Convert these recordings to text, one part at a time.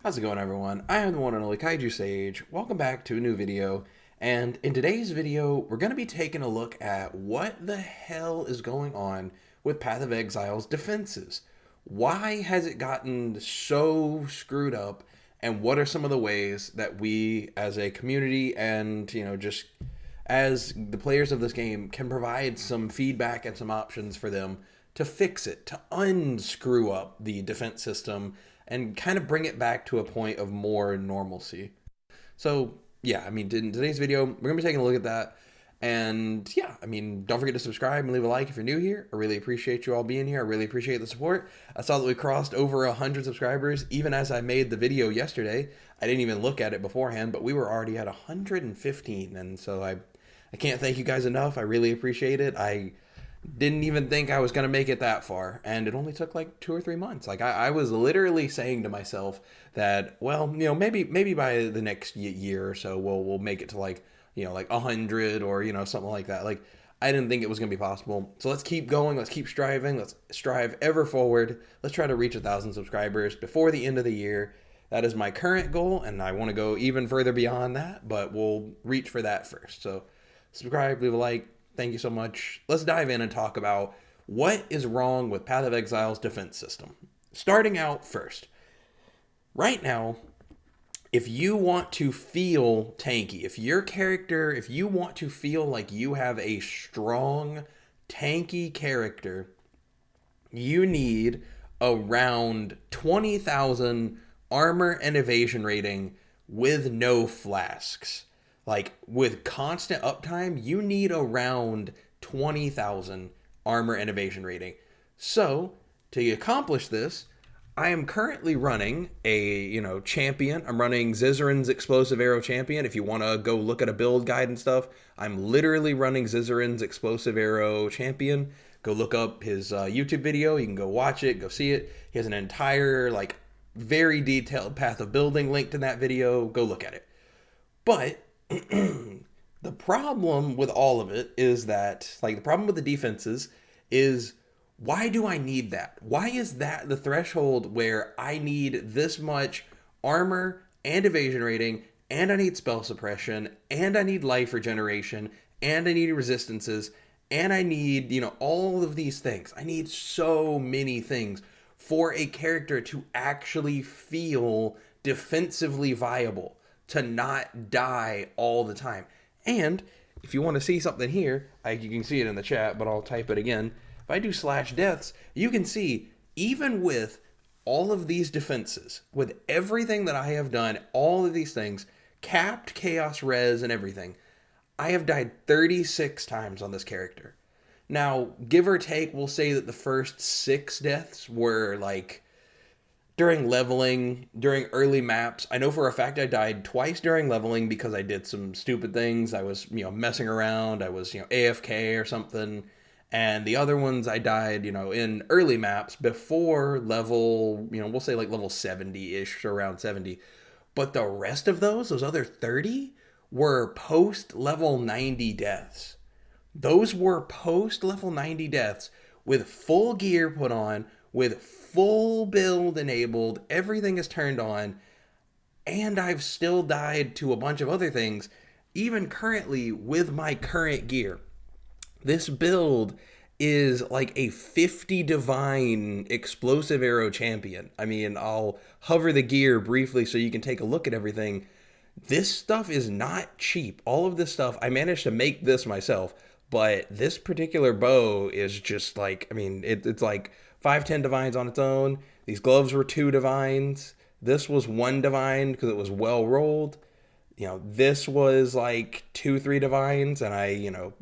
How's it going, everyone? I am the one and only 𝙀𝙓𝙋𝘼𝙉𝘿. Welcome back to a new video. And in today's video, we're going to be taking a look at what the hell is going on with Path of Exile's defenses. Why has it gotten so screwed up? And what are some of the ways that we as a community and, just as the players of this game can provide some feedback and some options for them to fix it, to unscrew up the defense system and kind of bring it back to a point of more normalcy. So, yeah, in today's video, we're going to be taking a look at that. And yeah, don't forget to subscribe and leave a like if you're new here. I really appreciate you all being here. I really appreciate the support. I saw that we crossed over 100 subscribers even as I made the video yesterday. I didn't even look at it beforehand, but we were already at 115. And so I can't thank you guys enough. I really appreciate it. I didn't even think I was going to make it that far, and it only took like 2 or 3 months. Like I was literally saying to myself that, well, maybe by the next year or so we'll make it to like 100 or something like that. Like I didn't think it was going to be possible. So let's keep going. Let's keep striving. Let's strive ever forward. Let's try to reach 1,000 subscribers before the end of the year. That is my current goal, and I want to go even further beyond that, but we'll reach for that first. So subscribe, leave a like. Thank you so much. Let's dive in and talk about what is wrong with Path of Exile's defense system. Starting out first, right now, if you want to feel tanky, if you want to feel like you have a strong, tanky character, you need around 20,000 armor and evasion rating with no flasks. Like with constant uptime, you need around 20,000 armor and evasion rating. So to accomplish this, I am currently running a champion. I'm running 𝙀𝙓𝙋𝘼𝙉𝘿 explosive arrow champion. If you want to go look at a build guide and stuff, I'm literally running 𝙀𝙓𝙋𝘼𝙉𝙉𝘿 explosive arrow champion. Go look up his YouTube video. You can go watch it, go see it. He has an entire very detailed path of building linked in that video. Go look at it. But the problem with all of it is that, the problem with the defenses is, why do I need that? Why is that the threshold where I need this much armor and evasion rating, and I need spell suppression, and I need life regeneration, and I need resistances, and I need, all of these things. I need so many things for a character to actually feel defensively viable, to not die all the time. And if you want to see something here, you can see it in the chat, but I'll type it again. If I do /deaths, you can see, even with all of these defenses, with everything that I have done, all of these things, capped, chaos, res, and everything, I have died 36 times on this character. Now, give or take, we'll say that the first 6 deaths were during leveling, during early maps. I know for a fact I died twice during leveling because I did some stupid things. I was, messing around. I was, AFK or something. And the other ones I died, in early maps before level, we'll say level 70-ish, around 70. But the rest of those other 30, were post level 90 deaths. Those were post level 90 deaths with full gear put on, with full build enabled, everything is turned on, and I've still died to a bunch of other things, even currently with my current gear. This build is like a 50 divine explosive arrow champion. I'll hover the gear briefly so you can take a look at everything. This stuff is not cheap. All of this stuff, I managed to make this myself, but this particular bow is just it's like 5-10 divines on its own. These gloves were 2 divines. This was 1 divine because it was well rolled. This was 2-3 divines, and I,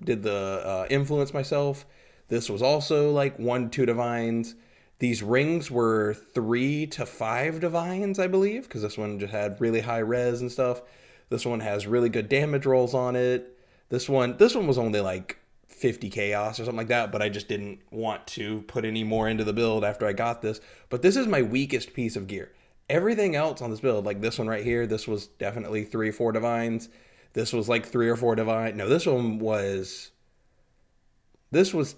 did the influence myself. This was also 1-2 divines. These rings were 3 to 5 divines, I believe, because this one just had really high res and stuff. This one has really good damage rolls on it. This one was only 50 chaos or something like that, but I just didn't want to put any more into the build after I got this. But this is my weakest piece of gear. Everything else on this build, like this one right here, this was definitely 3 or 4 divines. This was 3 or 4 divine. No, this was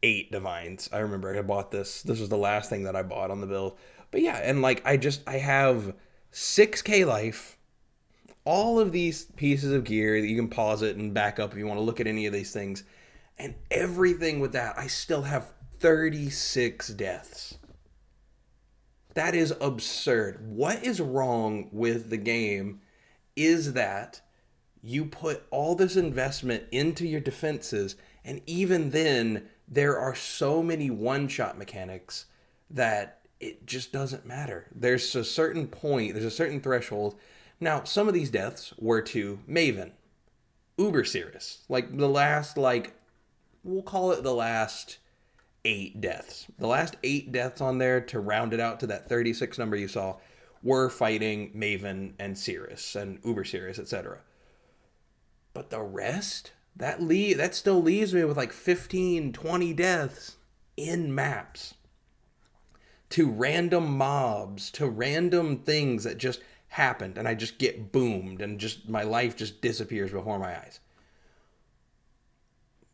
8 divines. I remember I bought this. This was the last thing that I bought on the build. But yeah, and I have 6k life, all of these pieces of gear that you can pause it and back up if you want to look at any of these things, and everything with that, I still have 36 deaths. That is absurd. What is wrong with the game is that you put all this investment into your defenses, and even then, there are so many one-shot mechanics that it just doesn't matter. There's a certain point, there's a certain threshold. Now, some of these deaths were to Maven, 𝙀𝙓𝙋𝘼𝙉𝘿, like the last, we'll call it the last 8 deaths. The last 8 deaths on there to round it out to that 36 number you saw were fighting Maven and Cirrus and 𝙀𝙀𝙉𝙉𝘀, etc. But the rest, that still leaves me with like 15, 20 deaths in maps. To random mobs, to random things that just happened, and I just get boomed, and just my life just disappears before my eyes.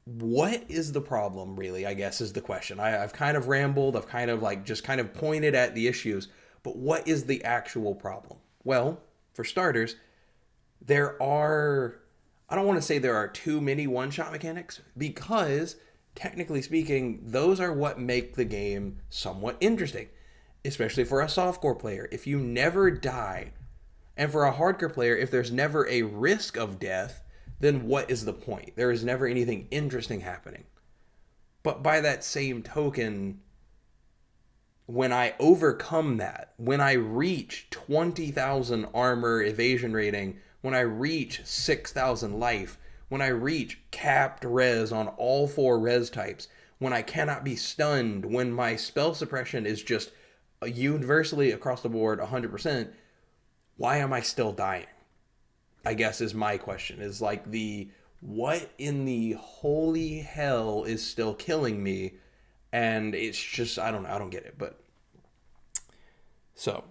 What is the problem, really, I guess, is the question. I've kind of rambled, I've kind of just kind of pointed at the issues, but what is the actual problem? Well, for starters, I don't want to say there are too many one-shot mechanics, because technically speaking, those are what make the game somewhat interesting, especially for a softcore player. If you never die, and for a hardcore player, if there's never a risk of death, then what is the point? There is never anything interesting happening. But by that same token, when I overcome that, when I reach 20,000 armor evasion rating, when I reach 6,000 life, when I reach capped res on all 4 res types, when I cannot be stunned, when my spell suppression is just universally across the board 100%, why am I still dying? I guess is my question. Is like what in the holy hell is still killing me? And it's just, I don't know, I don't get it. But so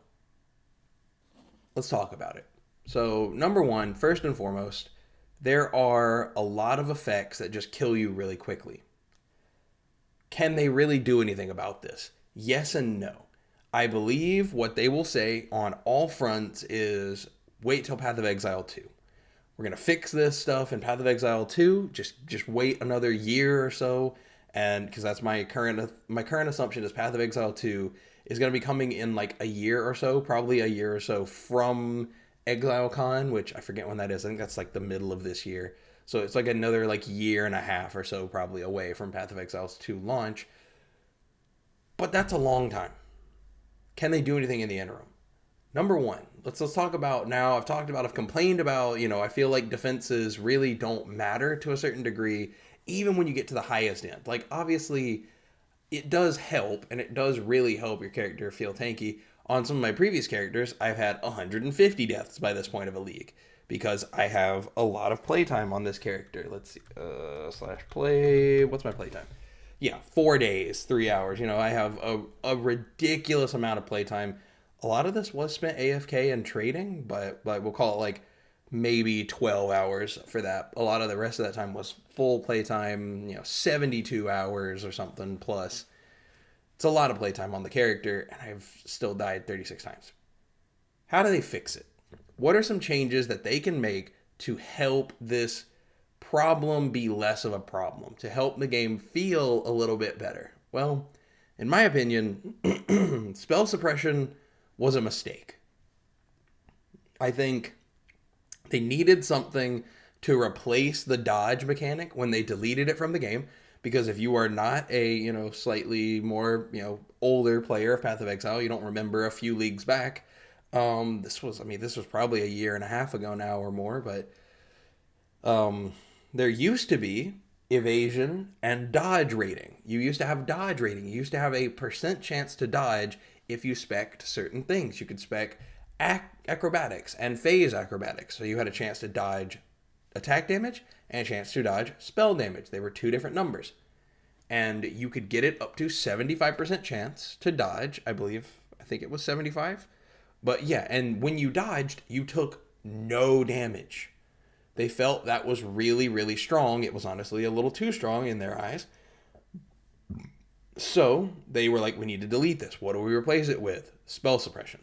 let's talk about it. So number one, first and foremost, there are a lot of effects that just kill you really quickly. Can they really do anything about this? Yes and no. I believe what they will say on all fronts is wait till Path of Exile 2. We're going to fix this stuff in Path of Exile 2. Just wait another year or so. And because that's my current assumption is Path of Exile 2 is going to be coming in like a year or so, probably a year or so from ExileCon, which I forget when that is. I think that's like the middle of this year. So it's like another like year and a half or so probably away from Path of Exile 2 launch. But that's a long time. Can they do anything in the interim? Number one, let's talk about now. I've complained about, I feel like defenses really don't matter to a certain degree, even when you get to the highest end. Like, obviously, it does help, and it does really help your character feel tanky. On some of my previous characters, I've had 150 deaths by this point of a league, because I have a lot of playtime on this character. Let's see, /play, what's my playtime? Yeah, 4 days, 3 hours. I have a ridiculous amount of playtime. A lot of this was spent AFK and trading, but we'll call it like maybe 12 hours for that. A lot of the rest of that time was full playtime, 72 hours or something plus. It's a lot of playtime on the character, and I've still died 36 times. How do they fix it? What are some changes that they can make to help this problem be less of a problem, to help the game feel a little bit better? Well, in my opinion, spell suppression was a mistake. I think they needed something to replace the dodge mechanic when they deleted it from the game, because if you are not a, slightly more, older player of Path of Exile, you don't remember a few leagues back. This was probably a year and a half ago now or more, but there used to be evasion and dodge rating. You used to have dodge rating. You used to have a % chance to dodge if you spec'd certain things. You could spec acrobatics and phase acrobatics. So you had a chance to dodge attack damage and a chance to dodge spell damage. They were 2 different numbers. And you could get it up to 75% chance to dodge, I think it was 75. But yeah, and when you dodged, you took no damage. They felt that was really, really strong. It was honestly a little too strong in their eyes. So they were like, we need to delete this. What do we replace it with? Spell suppression.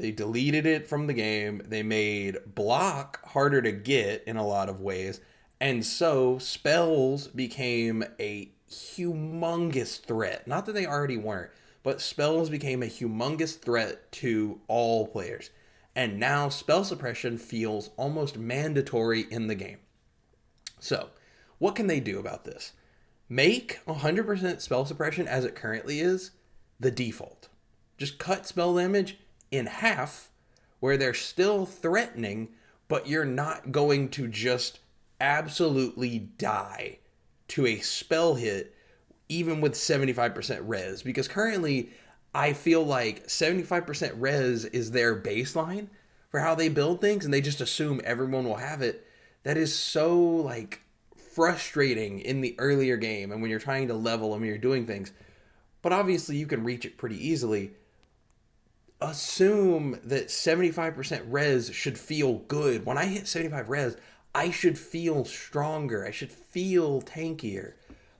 They deleted it from the game. They made block harder to get in a lot of ways. And so spells became a humongous threat. Not that they already weren't, but spells became a humongous threat to all players. And now spell suppression feels almost mandatory in the game. So, what can they do about this? Make 100% spell suppression as it currently is the default. Just cut spell damage in half, where they're still threatening, but you're not going to just absolutely die to a spell hit even with 75% res, because currently I feel like 75% res is their baseline for how they build things, and they just assume everyone will have it. That is so like frustrating in the earlier game and when you're trying to level and when you're doing things. But obviously you can reach it pretty easily. Assume that 75% res should feel good. When I hit 75 res, I should feel stronger. I should feel tankier.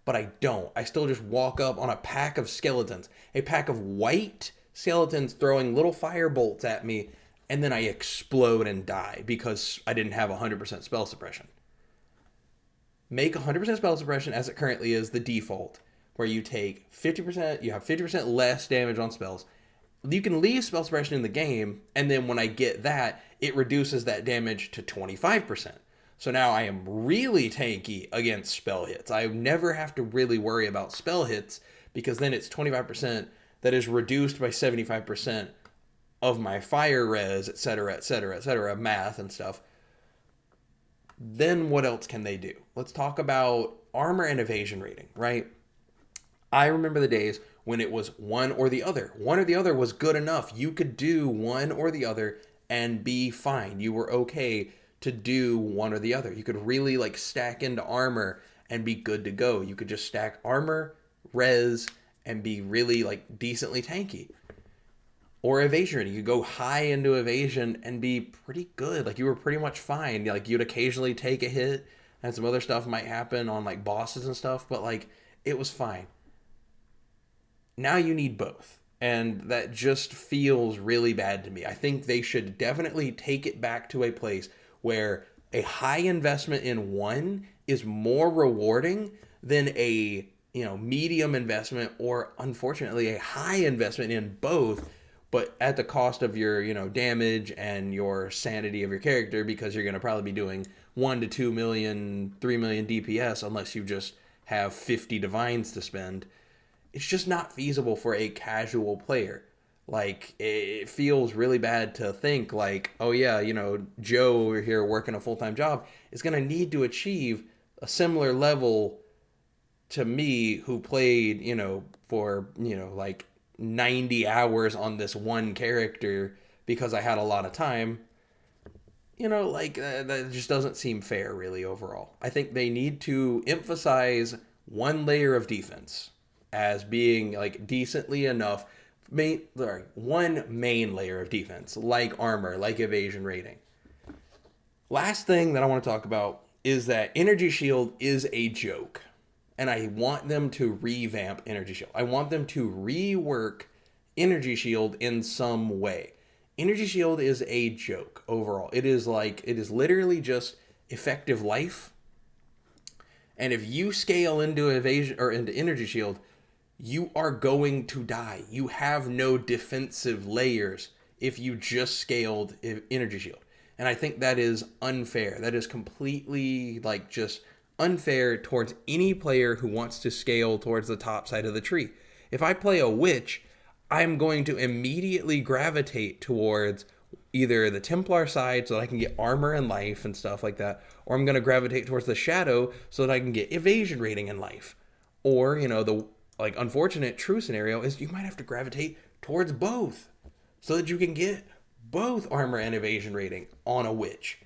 But I don't. I still just walk up on a pack of skeletons. A pack of white skeletons throwing little fire bolts at me, and then I explode and die because I didn't have 100% spell suppression. Make 100% spell suppression as it currently is the default, where you take 50%, you have 50% less damage on spells. You can leave spell suppression in the game, and then when I get that, it reduces that damage to 25%. So now I am really tanky against spell hits. I never have to really worry about spell hits, because then it's 25% that is reduced by 75% of my fire res, etc., etc., etc., math and stuff. Then what else can they do? Let's talk about armor and evasion rating, right? I remember the days when it was one or the other. One or the other was good enough. You could do one or the other and be fine. You were okay to do one or the other. You could really like stack into armor and be good to go. You could just stack armor, res, and be really like decently tanky. Or evasion rating. You could go high into evasion and be pretty good. Like you were pretty much fine. Like you'd occasionally take a hit and some other stuff might happen on like bosses and stuff, but like it was fine. Now you need both. And that just feels really bad to me. I think they should definitely take it back to a place where a high investment in one is more rewarding than a, medium investment, or unfortunately a high investment in both, but at the cost of your, damage and your sanity of your character, because you're going to probably be doing 1 to 2 million, 3 million DPS unless you just have 50 divines to spend. It's just not feasible for a casual player. Like, it feels really bad to think like, oh yeah, Joe over here working a full-time job is going to need to achieve a similar level to me who played, for, like 90 hours on this one character because I had a lot of time. That just doesn't seem fair really overall. I think they need to emphasize one layer of defense as being like decently enough. One main layer of defense, like armor, like evasion rating. Last thing that I want to talk about is that Energy Shield is a joke. And I want them to revamp Energy Shield. I want them to rework Energy Shield in some way. Energy Shield is a joke overall. It is literally just effective life. And if you scale into evasion or into Energy Shield, you are going to die. You have no defensive layers if you just scaled Energy Shield. And I think that is unfair. That is completely just unfair towards any player who wants to scale towards the top side of the tree. If I play a witch, I'm going to immediately gravitate towards either the Templar side so that I can get armor and life and stuff like that, or I'm going to gravitate towards the Shadow so that I can get evasion rating and life. Or, the unfortunate true scenario is you might have to gravitate towards both so that you can get both armor and evasion rating on a witch.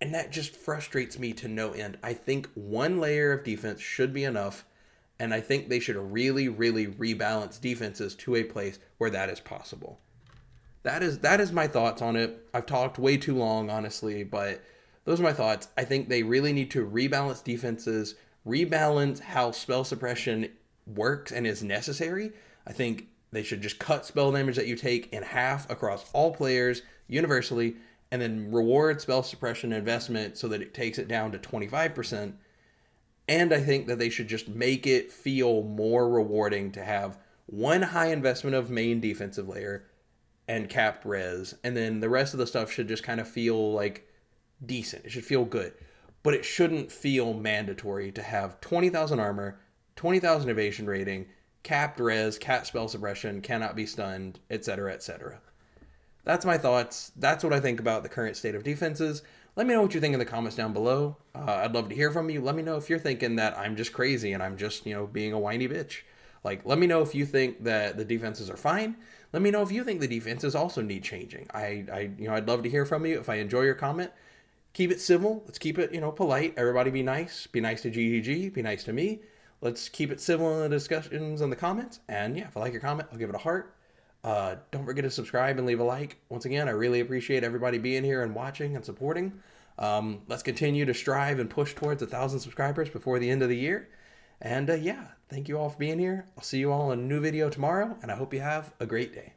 And that just frustrates me to no end. I think one layer of defense should be enough, and I think they should really, really rebalance defenses to a place where that is possible. That is my thoughts on it. I've talked way too long, honestly, but those are my thoughts. I think they really need to rebalance defenses, rebalance how spell suppression works and is necessary. I think They should just cut spell damage that you take in half across all players universally, and then reward spell suppression investment so that it takes it down to 25%. And I think that they should just make it feel more rewarding to have one high investment of main defensive layer and capped res, and then the rest of the stuff should just kind of feel like decent. It should feel good. But it shouldn't feel mandatory to have 20,000 armor, 20,000 evasion rating, capped res, capped spell suppression, cannot be stunned, etc., etc. That's my thoughts. That's what I think about the current state of defenses. Let me know what you think in the comments down below. I'd love to hear from you. Let me know if you're thinking that I'm just crazy and I'm just, being a whiny bitch. Like, let me know if you think that the defenses are fine. Let me know if you think the defenses also need changing. I'd love to hear from you. If I enjoy your comment, keep it civil. Let's keep it, polite. Everybody be nice. Be nice to GGG. Be nice to me. Let's keep it civil in the discussions and the comments. And yeah, if I like your comment, I'll give it a heart. Don't forget to subscribe and leave a like. Once again, I really appreciate everybody being here and watching and supporting. Let's continue to strive and push towards 1,000 subscribers before the end of the year. And yeah, thank you all for being here. I'll see you all in a new video tomorrow, and I hope you have a great day.